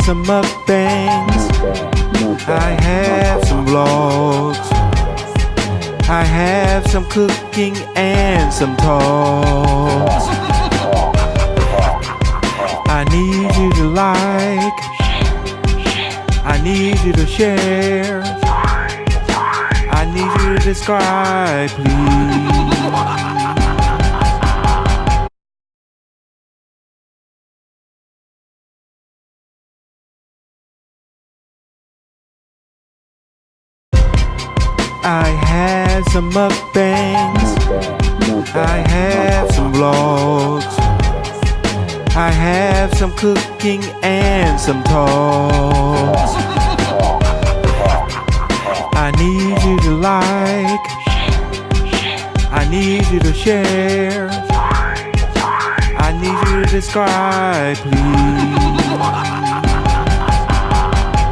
some mukbangs. I have some vlogs. I have some cooking and some talks. I need you to like. I need you to share. I need you to subscribe, please. I have some mukbangs. I have some vlogs. I have some cooking and some talks. I need you to like. I need you to share. I need you to subscribe, please.